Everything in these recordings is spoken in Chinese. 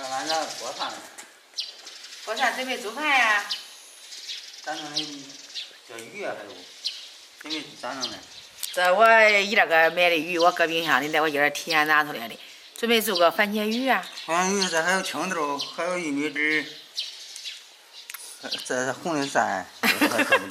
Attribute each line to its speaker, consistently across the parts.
Speaker 1: 俺这锅饭呢？
Speaker 2: 锅饭准备做饭呀？
Speaker 1: 咋弄的？这鱼啊还有，准备咋弄的？
Speaker 2: 这我一那个买的鱼，我搁冰箱里，来我今儿提前拿出来的，准备做个番茄鱼啊。
Speaker 1: 番茄鱼这还有青豆，还有玉米汁。这是红的啥？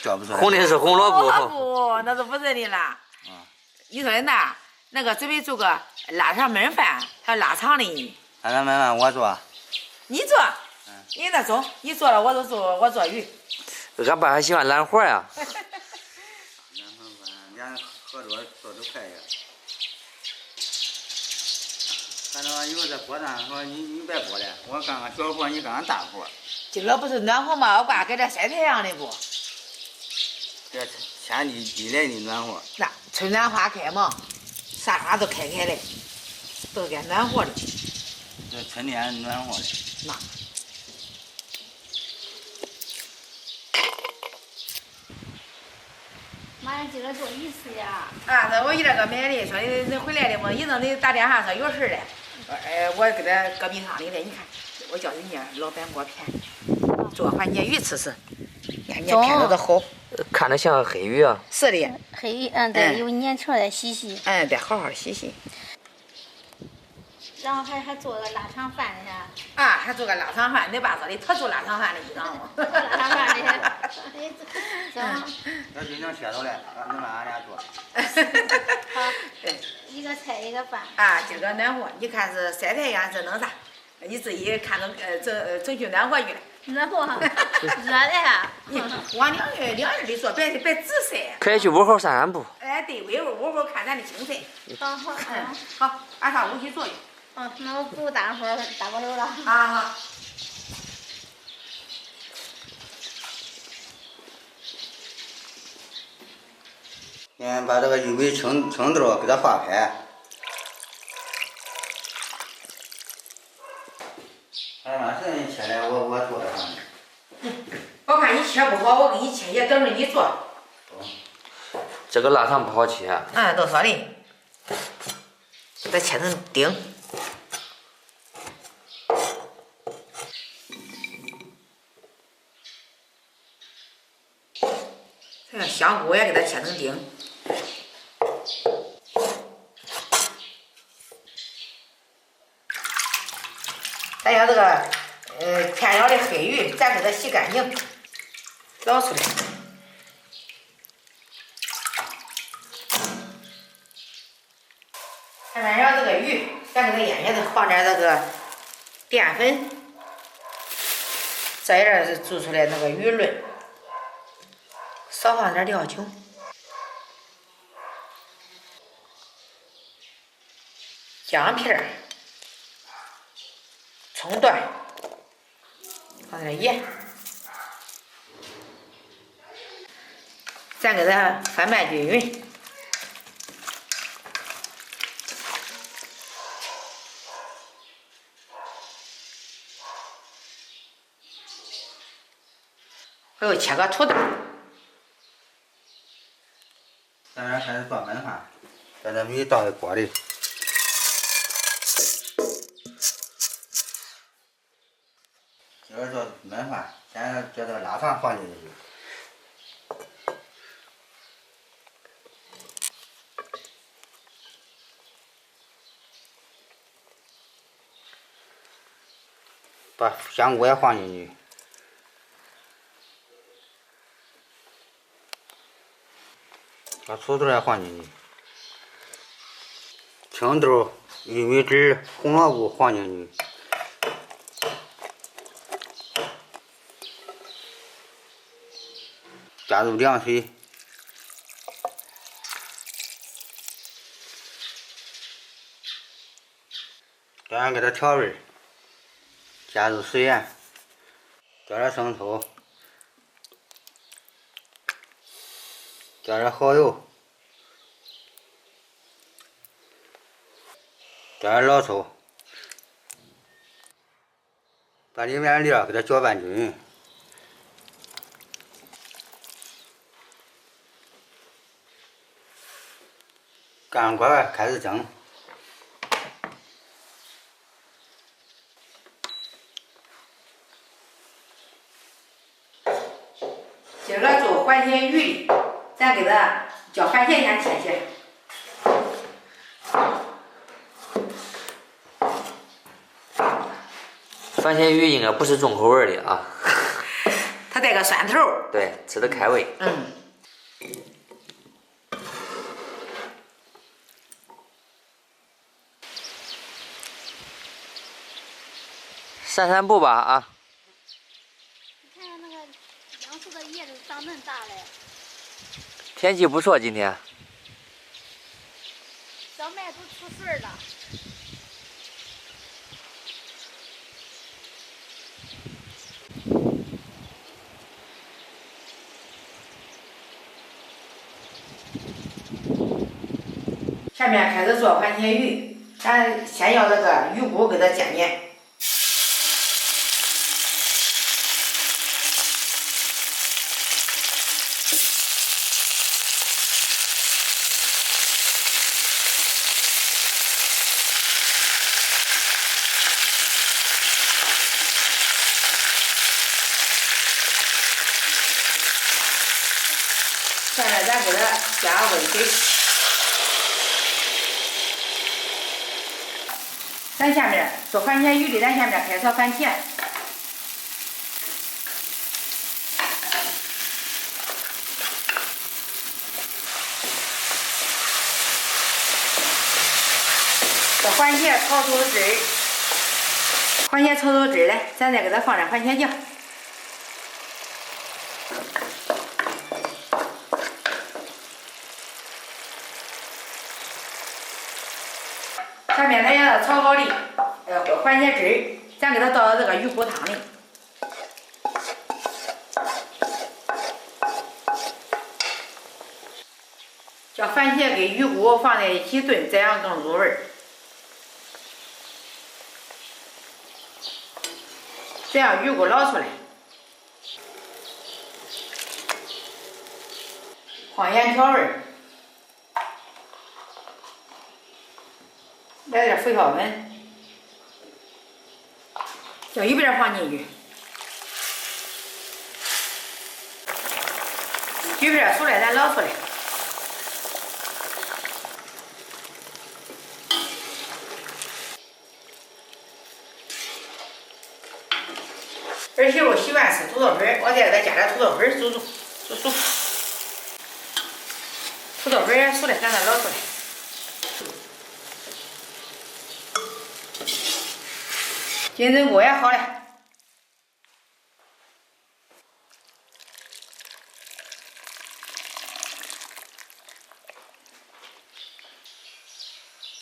Speaker 1: 叫不出来。
Speaker 3: 红的是红萝卜。
Speaker 2: 不，那是不是的啦。你说的那个准备做个腊肠焖饭，还有腊肠的。
Speaker 1: 腊肠焖饭我做。
Speaker 2: 你做？你那中，你做了我都做，我做鱼。
Speaker 3: 俺爸还喜欢揽活呀。
Speaker 1: 懒活饭，俩合作做都快呀。反正有这锅蛋，说你别过来，我干个小活，你干个大活。
Speaker 2: 今儿不是暖和吗？我爸给这晒太阳的不？
Speaker 1: 这天地来的暖和。
Speaker 2: 那春暖花开嘛，啥都开的，都该暖和的。
Speaker 1: 这春天暖和的。
Speaker 2: 那。
Speaker 4: 妈呀，今儿多意思呀！
Speaker 2: 啊，那我一那个买的，说你回来的嘛，一弄你打电话说有事的，我给他搁冰箱里的，你看，我叫人家老板给我谝，做番茄鱼吃吃，人家谝的都好。
Speaker 3: 看着像黑鱼啊。
Speaker 2: 是的。
Speaker 4: 黑鱼，对，有粘球的，洗洗。
Speaker 2: 得好好洗洗。
Speaker 4: 然后还做个腊肠饭的噻。
Speaker 2: 啊，还做个腊肠饭，你爸说的，他做腊肠饭的，你知道吗？
Speaker 4: 腊肠饭的。行。
Speaker 1: 要今天切出来，你妈俺俩做。
Speaker 4: 好。一个菜一个饭。
Speaker 2: 啊，今个暖和，你看是晒太阳是弄啥？你自己看着整去暖和去了。
Speaker 4: 暖和，热的呀。
Speaker 2: 往两日里做，别直晒。
Speaker 3: 可以去屋后散散步。
Speaker 2: 哎，对，屋后看咱的青菜。
Speaker 4: 好。
Speaker 2: 好，俺上屋去做去。
Speaker 4: 那我不大会儿大锅头了。
Speaker 2: 啊好。
Speaker 1: 先把这个玉米、青豆给它化开。俺妈谁人切的，我做的上面。
Speaker 2: 我看你切不好，我给你切切，等着你做。
Speaker 3: 这个腊肠不好切。
Speaker 2: 都说的，给它切成丁。这个香菇也给它切成丁。咱要这个片料的黑鱼，咱给它洗干净，捞出来。下面要这个鱼，咱给它腌下子，放点这个淀粉，这一点是做出来那个鱼润，少放点料酒。姜片、葱段，放点盐，咱给它翻拌均匀。我又切个土豆。
Speaker 1: 咱这开始做焖饭，把这米倒在锅里。今儿做焖饭，先把这个腊肠放进去。把香菇也放进去。把土豆也放进去，青豆、玉米汁、红萝卜放进去，加入凉水，这样给它调味，加入水盐，浇点生抽。加点蚝油，加点老抽，把里面的料给它搅拌均匀。干锅开始蒸。
Speaker 2: 今儿个做番茄鱼的，咱给它叫番茄先切切。
Speaker 3: 番茄鱼应该不是重口味的啊。
Speaker 2: 它带个酸头。
Speaker 3: 对，吃得开胃。
Speaker 2: 嗯。
Speaker 3: 散散步吧啊。
Speaker 4: 你看看那个杨树的叶子长嫩大嘞。
Speaker 3: 天气不错，今天。
Speaker 4: 小麦都出穗儿了。
Speaker 2: 下面开始做番茄鱼，咱先要这个鱼骨给它煎面。下面咱给它加温水。咱下面做番茄鱼的，咱下面开炒番茄。这番茄炒出汁儿，番茄炒出汁儿来，咱再给它放点番茄酱。下面咱要炒好的，番茄汁儿，咱给它倒到这个鱼骨汤里。叫番茄跟鱼骨放在一起炖，这样更入味儿。这样鱼骨捞出来，放盐调味儿。来点胡椒粉，叫一边放进去，鱼片熟了咱捞出来。儿媳妇喜欢吃土豆粉，我再给她加点土豆粉煮。土豆粉熟了咱再捞出来。金针菇也好了，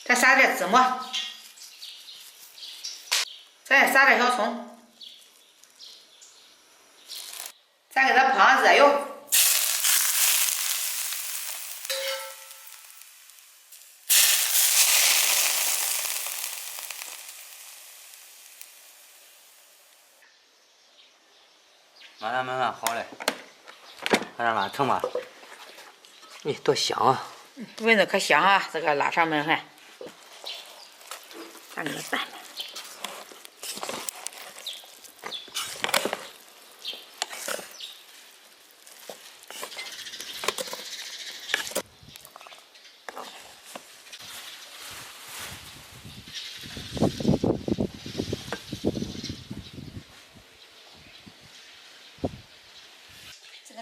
Speaker 2: 再撒点芝麻，再撒点小葱，再给它泼上热油。
Speaker 1: 慢慢好嘞，快点慢盛吧。
Speaker 3: 咦，多香啊！
Speaker 2: 闻着可香啊，这个腊肠焖饭。咱给它拌。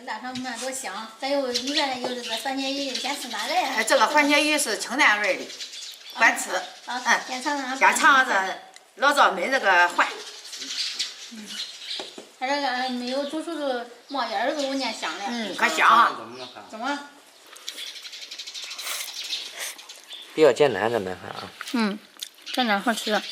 Speaker 4: 腊肠焖饭多香！咱一个人有这个番茄鱼，先吃哪个呀？
Speaker 2: 这个番茄鱼是清淡味的，管吃。
Speaker 4: 先尝尝。
Speaker 2: 先尝这老赵焖这个饭。
Speaker 4: 它这个没有煮熟就冒烟儿，都闻见香了。
Speaker 2: 可香啊！
Speaker 4: 怎么？
Speaker 3: 比较简单的焖饭啊。
Speaker 4: 简单好吃。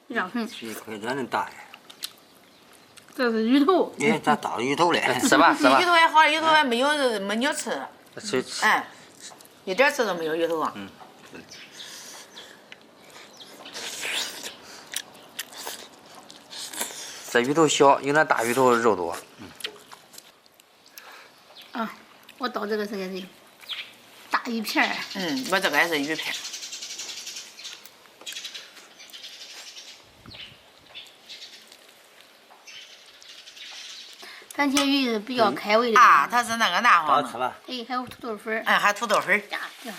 Speaker 1: 这一块真能大呀！
Speaker 4: 这是鱼头。
Speaker 1: 哎，咋倒鱼头嘞？
Speaker 3: 吃吧。
Speaker 2: 鱼头也好，鱼头也没牛吃。
Speaker 3: 吃。
Speaker 2: 一点吃都没有鱼头啊。
Speaker 3: 这鱼头小，有那大鱼头肉多。
Speaker 4: 我倒这个是个谁？大鱼片儿。
Speaker 2: 我这个也是鱼片。
Speaker 4: 番茄鱼是比较开胃的
Speaker 2: 啊，它是那个那
Speaker 1: 好吃吧？
Speaker 4: 哎，还有土豆粉儿。
Speaker 2: 还有土豆粉儿。
Speaker 4: 呀呀，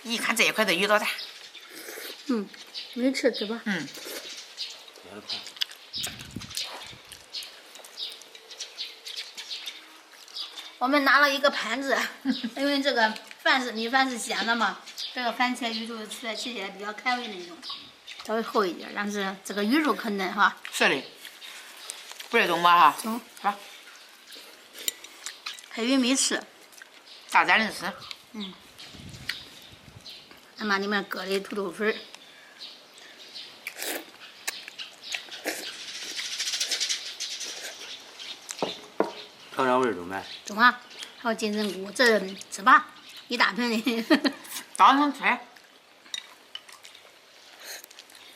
Speaker 2: 一看这一块的鱼多大。
Speaker 4: 没吃吃吧。我们拿了一个盘子，因为这个米饭是咸的嘛，这个番茄鱼肚吃起来比较开胃那种，稍微厚一点，但是这个鱼肉可嫩哈。
Speaker 2: 是的。不是懂吧哈？
Speaker 4: 中。
Speaker 2: 好。
Speaker 4: 黑鱼没吃。
Speaker 2: 大胆的吃。
Speaker 4: 俺把里面搁的土豆粉儿。
Speaker 1: 调调味儿中呗。
Speaker 4: 中啊，还有金针菇，这吃吧，一大瓶的。
Speaker 2: 早上吃。